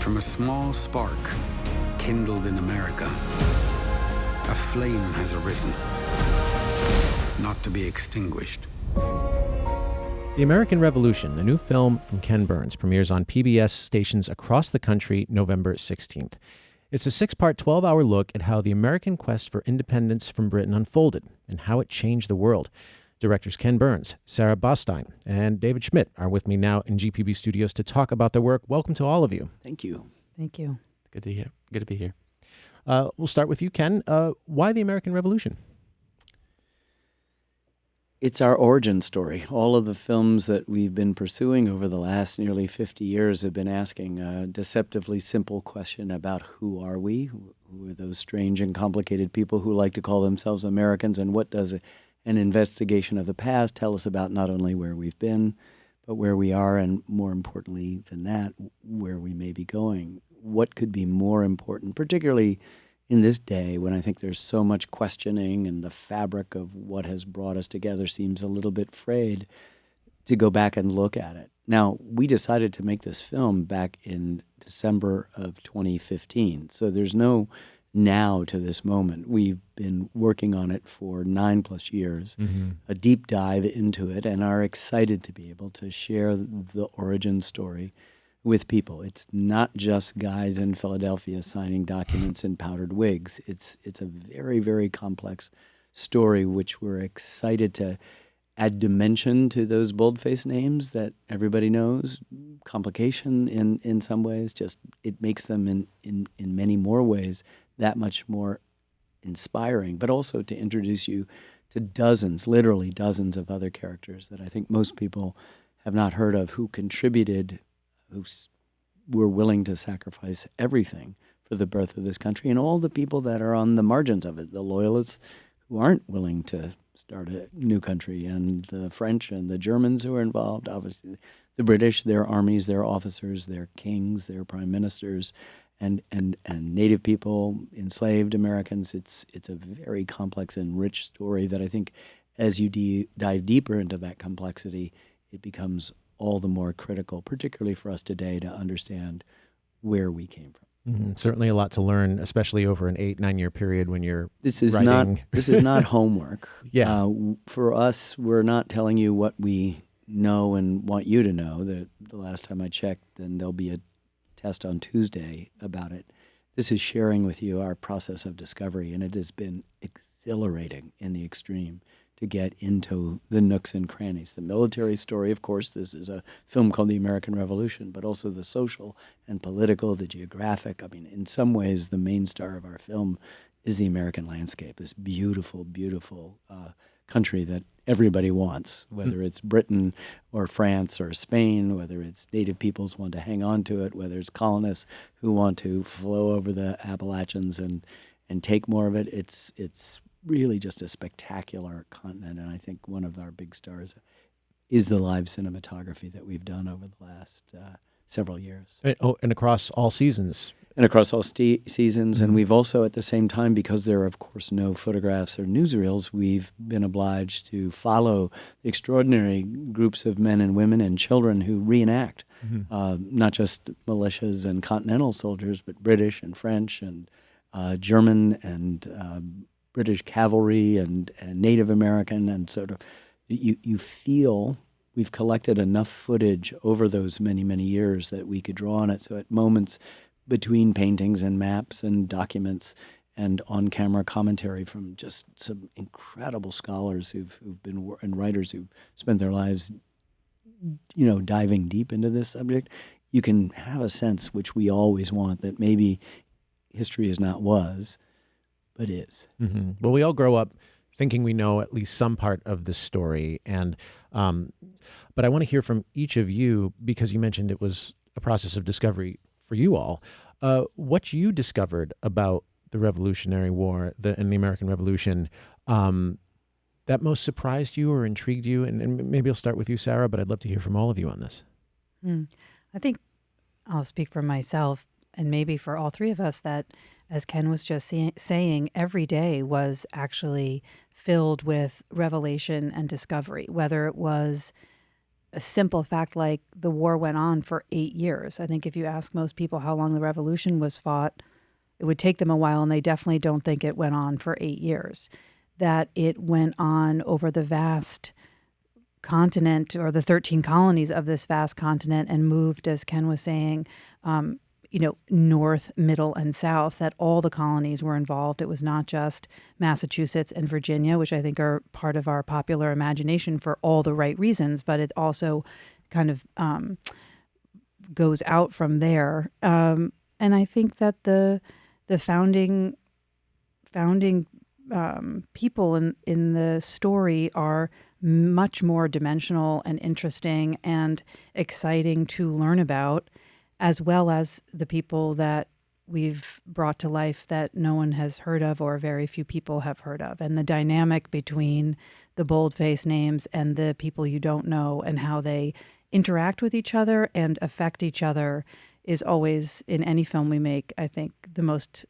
from a small spark kindled in America, a flame has arisen, not to be extinguished. The American Revolution, a new film from Ken Burns, premieres on PBS stations across the country November 16th. It's a 6-part, 12-hour look at how the American quest for independence from Britain unfolded and how it changed the world. Directors Ken Burns, Sarah Bostein, and David Schmidt are with me now in GPB Studios to talk about their work. Welcome to all of you. Thank you. Thank you. Good to be here. We'll start with you, Ken. Why the American Revolution? It's our origin story. All of the films that we've been pursuing over the last nearly 50 years have been asking a deceptively simple question about who are we? Who are those strange and complicated people who like to call themselves Americans, and what does an investigation of the past tell us about not only where we've been, but where we are, and more importantly than that, where we may be going? What could be more important, particularly in this day when I think there's so much questioning and the fabric of what has brought us together seems a little bit frayed, to go back and look at it. Now, we decided to make this film back in December of 2015, so there's no now to this moment. We've been working on it for 9+ years, a deep dive into it, and are excited to be able to share the origin story with people. It's not just guys in Philadelphia signing documents in powdered wigs. It's a very, very complex story, which we're excited to add dimension to those boldface names that everybody knows. Complication in some ways, just it makes them in many more ways that much more inspiring, but also to introduce you to dozens, literally dozens of other characters that I think most people have not heard of, who contributed, who were willing to sacrifice everything for the birth of this country, and all the people that are on the margins of it, the loyalists who aren't willing to start a new country, and the French and the Germans who are involved, obviously the British, their armies, their officers, their kings, their prime ministers, and Native people, enslaved Americans. It's a very complex and rich story that I think as you dive deeper into that complexity, it becomes all the more critical, particularly for us today, to understand where we came from. Certainly a lot to learn, especially over an 8-9 year period when you're This is writing. not homework. Yeah. For us, we're not telling you what we know and want you to know. The last time I checked, then there'll be a test on Tuesday about it. This is sharing with you our process of discovery, and it has been exhilarating in the extreme to get into the nooks and crannies. The military story, of course, this is a film called The American Revolution, but also the social and political, the geographic. I mean, in some ways, the main star of our film is the American landscape, this beautiful, beautiful country that everybody wants, whether it's Britain or France or Spain, whether it's native peoples who want to hang on to it, whether it's colonists who want to flow over the Appalachians and take more of it. It's really just a spectacular continent, and I think one of our big stars is the live cinematography that we've done over the last several years. And across all seasons. And across all seasons, and we've also, at the same time, because there are, of course, no photographs or newsreels, we've been obliged to follow the extraordinary groups of men and women and children who reenact, not just militias and continental soldiers, but British and French and German and British cavalry and Native American, and sort of you feel we've collected enough footage over those many, many years that we could draw on it. So at moments between paintings and maps and documents and on-camera commentary from just some incredible scholars who've been, and writers who've spent their lives, diving deep into this subject, you can have a sense, which we always want, that maybe history is not was, but is. Well, we all grow up thinking we know at least some part of this story, and but I want to hear from each of you, because you mentioned it was a process of discovery for you all, what you discovered about the Revolutionary War and the American Revolution that most surprised you or intrigued you, and maybe I'll start with you, Sarah, but I'd love to hear from all of you on this. I think I'll speak for myself, and maybe for all three of us, that, as Ken was just saying, every day was actually filled with revelation and discovery, whether it was a simple fact like the war went on for 8 years. I think if you ask most people how long the revolution was fought, it would take them a while, and they definitely don't think it went on for 8 years. That it went on over the vast continent, or the 13 colonies of this vast continent, and moved, as Ken was saying, north, middle, and south, that all the colonies were involved. It was not just Massachusetts and Virginia, which I think are part of our popular imagination for all the right reasons, but it also kind of goes out from there. And I think that the founding people in the story are much more dimensional and interesting and exciting to learn about, as well as the people that we've brought to life that no one has heard of, or very few people have heard of. And the dynamic between the boldface names and the people you don't know, and how they interact with each other and affect each other, is always, in any film we make, I think, the most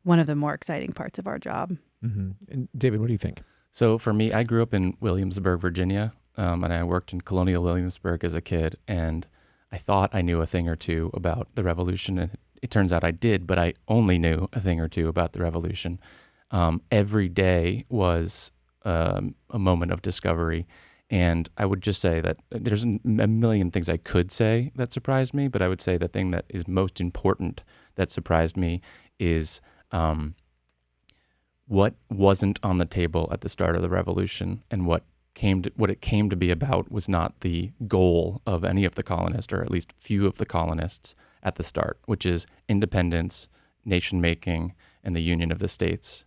one of the more exciting parts of our job. Mm-hmm. And David, what do you think? So for me, I grew up in Williamsburg, Virginia, and I worked in Colonial Williamsburg as a kid, and I thought I knew a thing or two about the Revolution, and it turns out I did, but I only knew a thing or two about the Revolution. Every day was a moment of discovery, and I would just say that there's a million things I could say that surprised me, but I would say the thing that is most important that surprised me is what wasn't on the table at the start of the Revolution, and what it came to be about was not the goal of any of the colonists, or at least few of the colonists at the start, which is independence, nation-making, and the union of the states.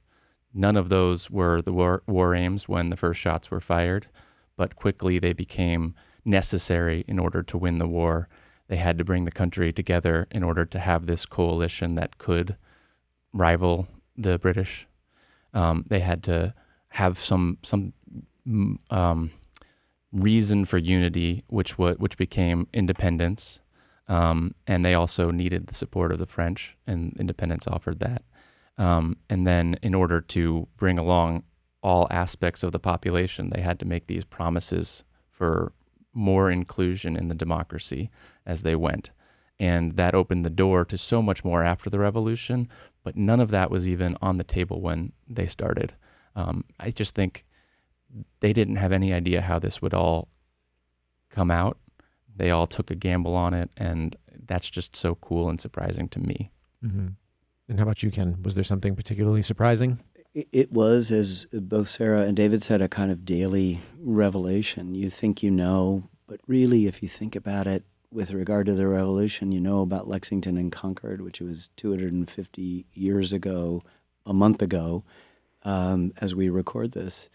None of those were the war aims when the first shots were fired, but quickly they became necessary in order to win the war. They had to bring the country together in order to have this coalition that could rival the British. They had to have some reason for unity, which became independence, and they also needed the support of the French, and independence offered that. And then, in order to bring along all aspects of the population, they had to make these promises for more inclusion in the democracy as they went. And that opened the door to so much more after the Revolution, but none of that was even on the table when they started. I just think they didn't have any idea how this would all come out. They all took a gamble on it, and that's just so cool and surprising to me. Mm-hmm. And how about you, Ken? Was there something particularly surprising? It was, as both Sarah and David said, a kind of daily revelation. You think you know, but really, if you think about it, with regard to the Revolution, you know about Lexington and Concord, which was 250 years ago, a month ago, as we record this.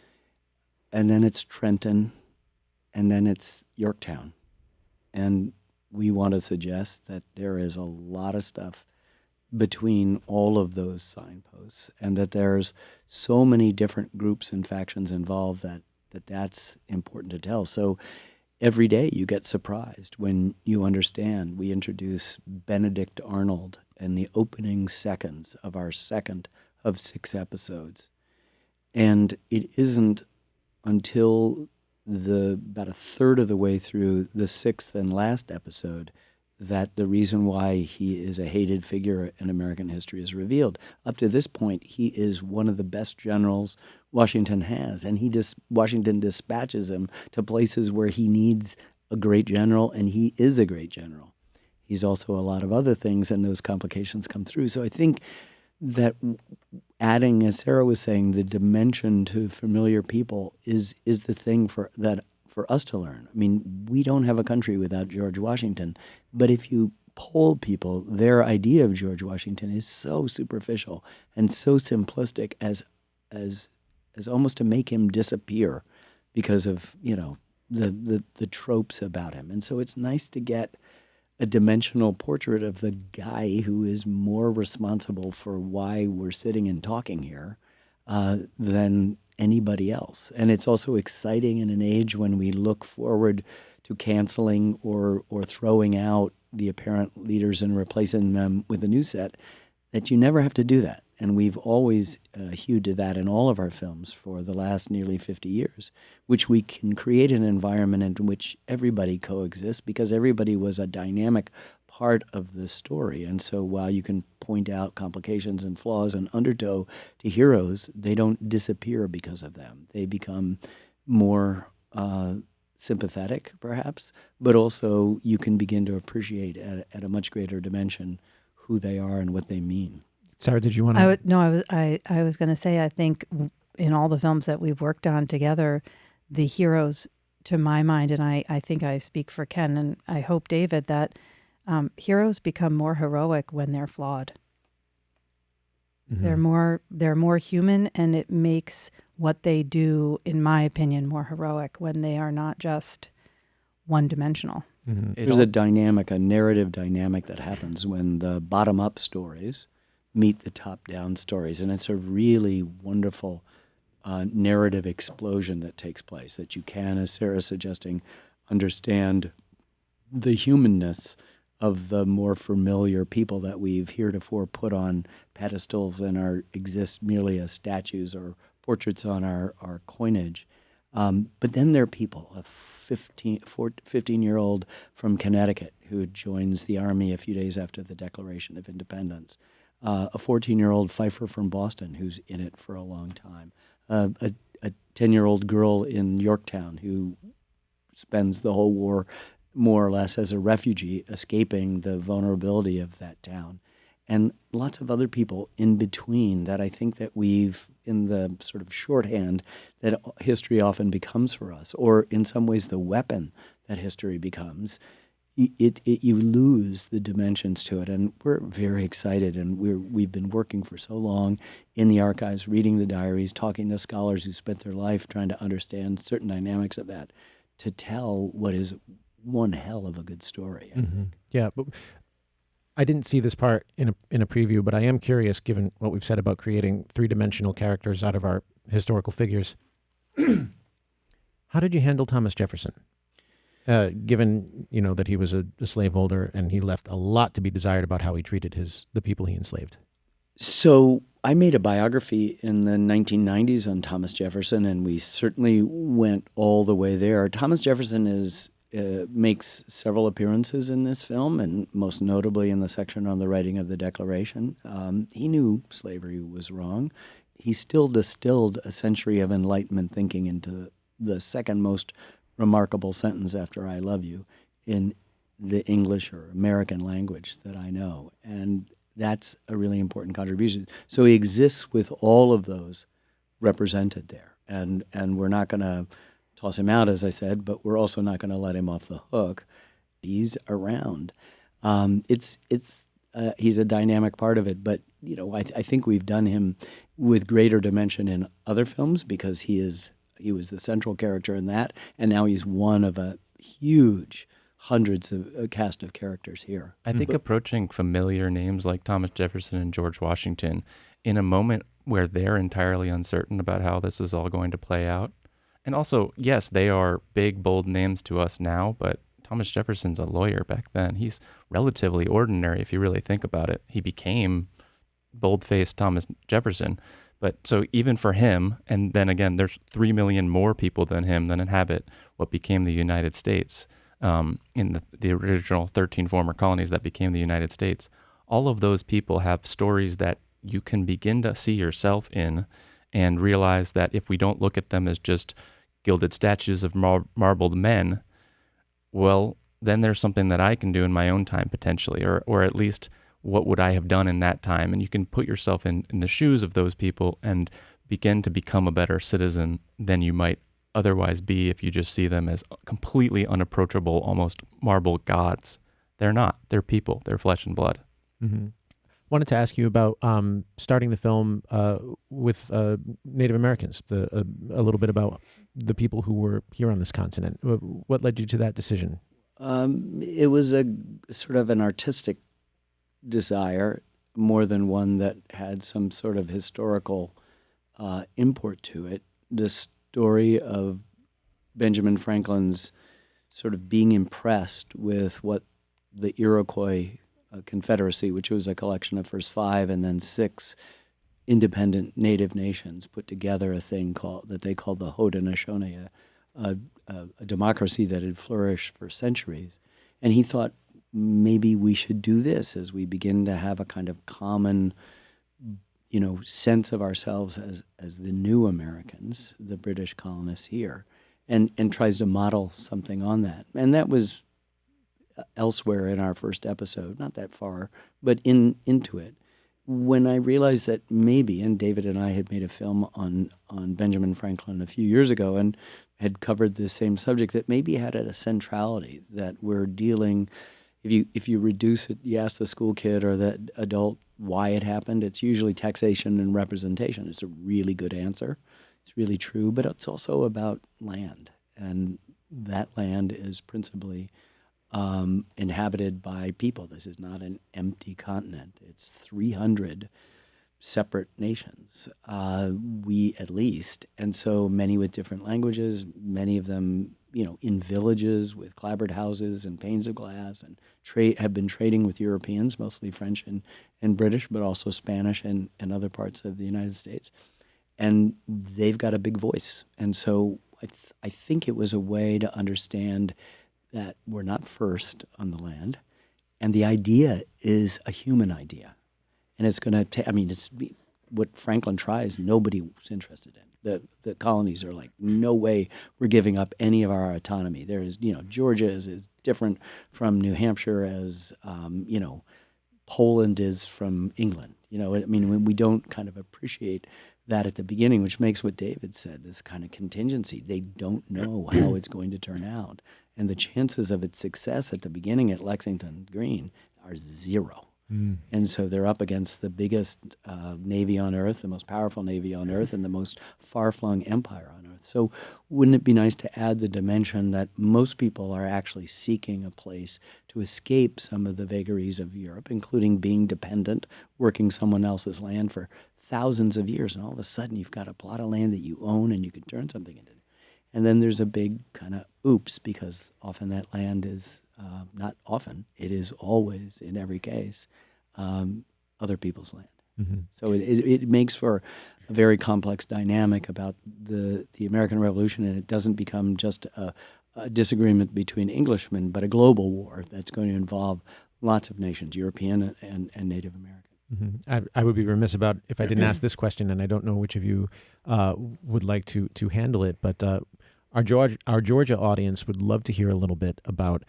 And then it's Trenton, and then it's Yorktown. And we want to suggest that there is a lot of stuff between all of those signposts, and that there's so many different groups and factions involved that's important to tell. So every day you get surprised when you understand. We introduce Benedict Arnold in the opening seconds of our second of 6 episodes. And it isn't until about a third of the way through the 6th and last episode that the reason why he is a hated figure in American history is revealed. Up to this point, he is one of the best generals Washington has, and Washington dispatches him to places where he needs a great general, and he is a great general. He's also a lot of other things, and those complications come through. So I think that adding, as Sarah was saying, the dimension to familiar people is the thing for us to learn. I mean, we don't have a country without George Washington, but if you poll people, their idea of George Washington is so superficial and so simplistic as almost to make him disappear because of, the tropes about him. And so it's nice to get a dimensional portrait of the guy who is more responsible for why we're sitting and talking here than anybody else. And it's also exciting in an age when we look forward to canceling or throwing out the apparent leaders and replacing them with a new set, that you never have to do that. And we've always hewed to that in all of our films for the last nearly 50 years, which we can create an environment in which everybody coexists because everybody was a dynamic part of the story. And so while you can point out complications and flaws and undertow to heroes, they don't disappear because of them. They become more sympathetic, perhaps, but also you can begin to appreciate at a much greater dimension who they are and what they mean. Sarah, did you want to? I was going to say, I think in all the films that we've worked on together, the heroes, to my mind, and I think I speak for Ken and I hope David, that heroes become more heroic when they're flawed. Mhm. They're more human, and it makes what they do, in my opinion, more heroic when they are not just one-dimensional. Mhm. There's a narrative dynamic that happens when the bottom-up stories meet the top-down stories, and it's a really wonderful narrative explosion that takes place, that you can, as Sarah's suggesting, understand the humanness of the more familiar people that we've heretofore put on pedestals and exist merely as statues or portraits on our coinage. But then there are people, a 15-year-old from Connecticut who joins the Army a few days after the Declaration of Independence, a 14-year-old fifer from Boston who's in it for a long time, a 10-year-old girl in Yorktown who spends the whole war more or less as a refugee, escaping the vulnerability of that town. And lots of other people in between that I think that we've, in the sort of shorthand that history often becomes for us, or in some ways the weapon that history becomes, you lose the dimensions to it. And we're very excited, and we've been working for so long in the archives, reading the diaries, talking to scholars who spent their life trying to understand certain dynamics of that, to tell what is one hell of a good story. I think. Yeah, but I didn't see this part in a preview, but I am curious, given what we've said about creating three-dimensional characters out of our historical figures. How did you handle Thomas Jefferson? Given that he was a slaveholder and he left a lot to be desired about how he treated the people he enslaved. So I made a biography in the 1990s on Thomas Jefferson, and we certainly went all the way there. Thomas Jefferson makes several appearances in this film, and most notably in the section on the writing of the Declaration. He knew slavery was wrong. He still distilled a century of Enlightenment thinking into the second most remarkable sentence after "I love you" in the English or American language that I know. And that's a really important contribution. So he exists with all of those represented there. And we're not going to toss him out, as I said, but we're also not going to let him off the hook. He's around. He's a dynamic part of it, but I think we've done him with greater dimension in other films because he was the central character in that, and now he's one of a huge hundreds of cast of characters here. I think approaching familiar names like Thomas Jefferson and George Washington in a moment where they're entirely uncertain about how this is all going to play out. And also, yes, they are big, bold names to us now, but Thomas Jefferson's a lawyer back then. He's relatively ordinary if you really think about it. He became bold-faced Thomas Jefferson. But so even for him, and then again, there's 3 million more people than him that inhabit what became the United States, in the original 13 former colonies that became the United States. All of those people have stories that you can begin to see yourself in and realize that if we don't look at them as just gilded statues of marbled men, well, then there's something that I can do in my own time potentially, or at least what would I have done in that time? And you can put yourself in the shoes of those people and begin to become a better citizen than you might otherwise be if you just see them as completely unapproachable, almost marble gods. They're not. They're people. They're flesh and blood. Mm-hmm. Wanted to ask you about starting the film with Native Americans, a little bit about the people who were here on this continent. What led you to that decision? It was a sort of an artistic desire more than one that had some sort of historical import to it. The story of Benjamin Franklin's sort of being impressed with what the Iroquois confederacy, which was a collection of first 5 and then 6 independent native nations put together a thing that they called the Haudenosaunee, a democracy that had flourished for centuries. And he thought maybe we should do this as we begin to have a kind of common, sense of ourselves as the new Americans, the British colonists here, and tries to model something on that. And that was elsewhere in our first episode, not that far, but into it. When I realized that maybe, and David and I had made a film on Benjamin Franklin a few years ago and had covered this same subject, that maybe had a centrality that we're dealing. If you reduce it, you ask the school kid or the adult why it happened, it's usually taxation and representation. It's a really good answer. It's really true, but it's also about land, and that land is principally inhabited by people. This is not an empty continent. It's 300 separate nations, we at least, and so many with different languages, many of them, in villages with clapboard houses and panes of glass, and have been trading with Europeans, mostly French and British, but also Spanish and other parts of the United States. And they've got a big voice. And so I think it was a way to understand that we're not first on the land, and the idea is a human idea. And it's going to take, it's what Franklin tries, nobody was interested in. The colonies are like, no way we're giving up any of our autonomy. There is, Georgia is different from New Hampshire as, Poland is from England. When we don't kind of appreciate that at the beginning, which makes what David said, this kind of contingency. They don't know how it's going to turn out. And the chances of its success at the beginning at Lexington Green are 0. And so they're up against the biggest navy on earth, the most powerful navy on earth, and the most far-flung empire on earth. So wouldn't it be nice to add the dimension that most people are actually seeking a place to escape some of the vagaries of Europe, including being dependent, working someone else's land for thousands of years, and all of a sudden you've got a plot of land that you own and you can turn something into. And then there's a big kind of oops, because often that land is, not often, it is always, in every case, other people's land. Mm-hmm. So it makes for a very complex dynamic about the American Revolution, and it doesn't become just a disagreement between Englishmen, but a global war that's going to involve lots of nations, European and Native American. Mm-hmm. I would be remiss if I didn't ask this question, and I don't know which of you would like to handle it, but our Georgia audience would love to hear a little bit about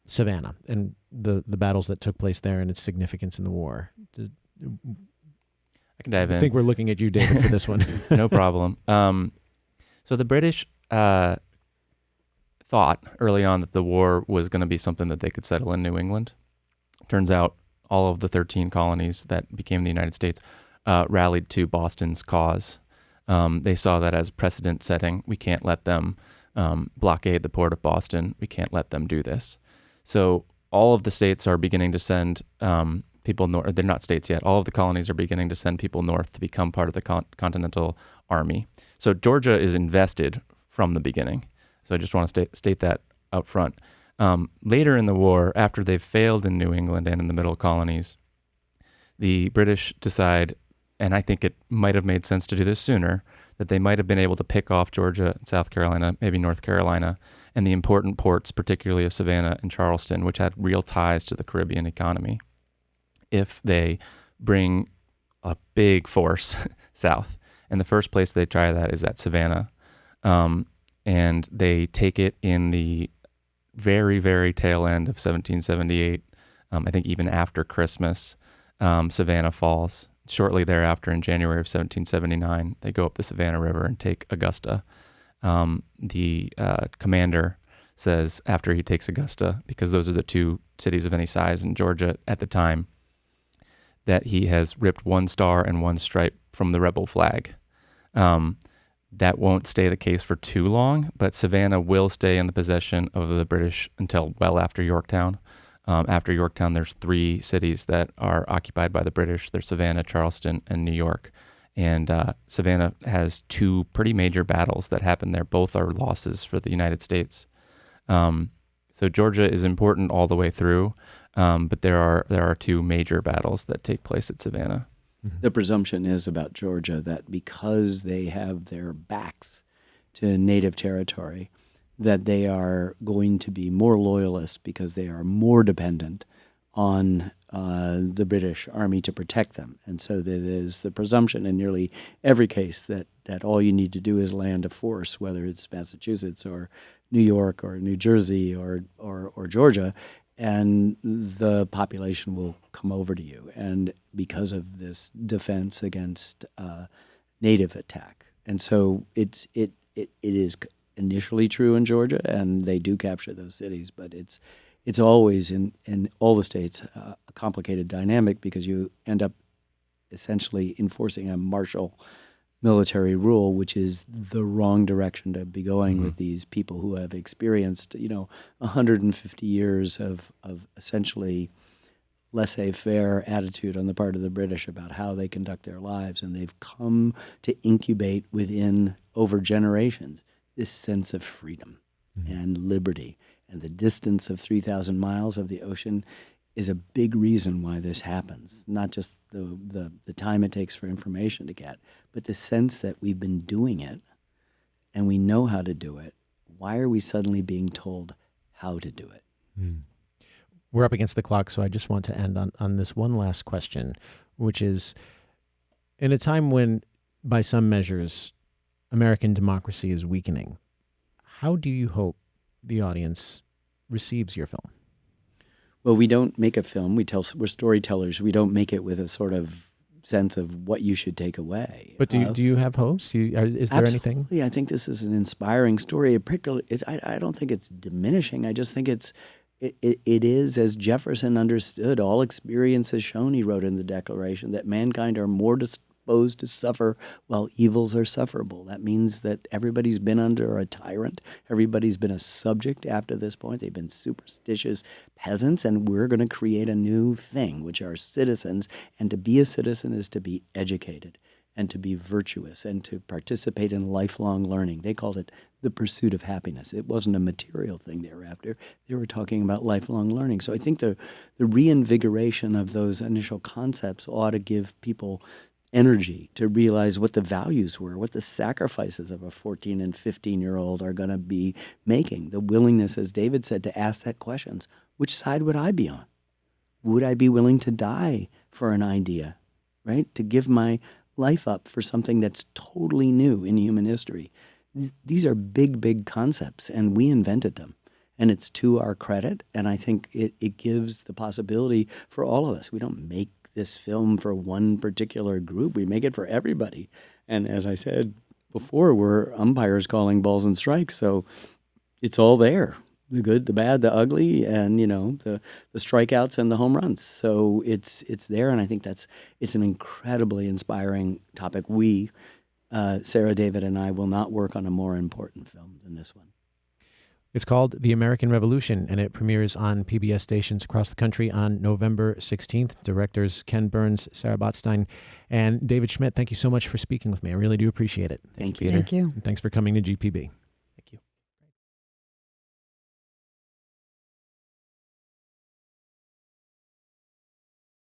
Savannah and the battles that took place there and its significance in the war. I can dive in. I think we're looking at you, David, for this one. No problem. So the British thought early on that the war was going to be something that they could settle in New England. Turns out all of the 13 colonies that became the United States rallied to Boston's cause. They saw that as precedent setting. We can't let them blockade the port of Boston. We can't let them do this. So all of the states are beginning to send people north. They're not states yet. All of the colonies are beginning to send people north to become part of the Continental Army. So Georgia is invested from the beginning. So I just want to state that out front. Later in the war, after they've failed in New England and in the middle colonies, the British decide, and I think it might have made sense to do this sooner, that they might have been able to pick off Georgia, South Carolina, maybe North Carolina, and the important ports, particularly of Savannah and Charleston, which had real ties to the Caribbean economy, if they bring a big force south. And the first place they try that is at Savannah. And they take it in the very, very tail end of 1778. I think even after Christmas, Savannah falls. Shortly thereafter, in January of 1779, they go up the Savannah River and take Augusta. The commander says after he takes Augusta, because those are the two cities of any size in Georgia at the time, that he has ripped one star and one stripe from the rebel flag. That won't stay the case for too long, but Savannah will stay in the possession of the British until well after Yorktown. After Yorktown, there's 3 cities that are occupied by the British. There's Savannah, Charleston, and New York. And Savannah has 2 pretty major battles that happen there. Both are losses for the United States. So Georgia is important all the way through. But there are two major battles that take place at Savannah. The presumption is about Georgia that because they have their backs to native territory, that they are going to be more loyalists because they are more dependent on the British Army to protect them. And so there is the presumption in nearly every case that all you need to do is land a force, whether it's Massachusetts or New York or New Jersey or Georgia, and the population will come over to you. And because of this defense against native attack. And so it is initially true in Georgia, and they do capture those cities, but it's always in all the states a complicated dynamic because you end up essentially enforcing a martial military rule, which is the wrong direction to be going with these people who have experienced, 150 years of essentially laissez-faire attitude on the part of the British about how they conduct their lives, and they've come to incubate within over generations this sense of freedom and liberty. And the distance of 3,000 miles of the ocean is a big reason why this happens. Not just the time it takes for information to get, but the sense that we've been doing it and we know how to do it. Why are we suddenly being told how to do it? We're up against the clock, so I just want to end on this one last question, which is, in a time when, by some measures, American democracy is weakening, how do you hope the audience receives your film? Well, we don't make a film. We're storytellers. We don't make it with a sort of sense of what you should take away. But do you have hopes? Is there anything? Absolutely. I think this is an inspiring story. I don't think it's diminishing. I just think it is, as Jefferson understood, all experience has shown, he wrote in the Declaration, that mankind are more disposed to suffer while evils are sufferable. That means that everybody's been under a tyrant. Everybody's been a subject after this point. They've been superstitious peasants, and we're going to create a new thing, which are citizens. And to be a citizen is to be educated and to be virtuous and to participate in lifelong learning. They called it the pursuit of happiness. It wasn't a material thing they were after. They were talking about lifelong learning. So I think the reinvigoration of those initial concepts ought to give people energy to realize what the values were, what the sacrifices of a 14 and 15-year-old are going to be making. The willingness, as David said, to ask that questions. Which side would I be on? Would I be willing to die for an idea, right? To give my life up for something that's totally new in human history. These are big, big concepts, and we invented them. And it's to our credit, and I think it gives the possibility for all of us. We don't make this film for one particular group. We make it for everybody. And as I said before, we're umpires calling balls and strikes, so it's all there. The good, the bad, the ugly, and the strikeouts and the home runs. So it's there, and I think it's an incredibly inspiring topic. We, Sarah, David, and I will not work on a more important film than this one. It's called The American Revolution, and it premieres on PBS stations across the country on November 16th. Directors Ken Burns, Sarah Botstein, and David Schmidt, thank you so much for speaking with me. I really do appreciate it. Thank you. Thank you. And thanks for coming to GPB.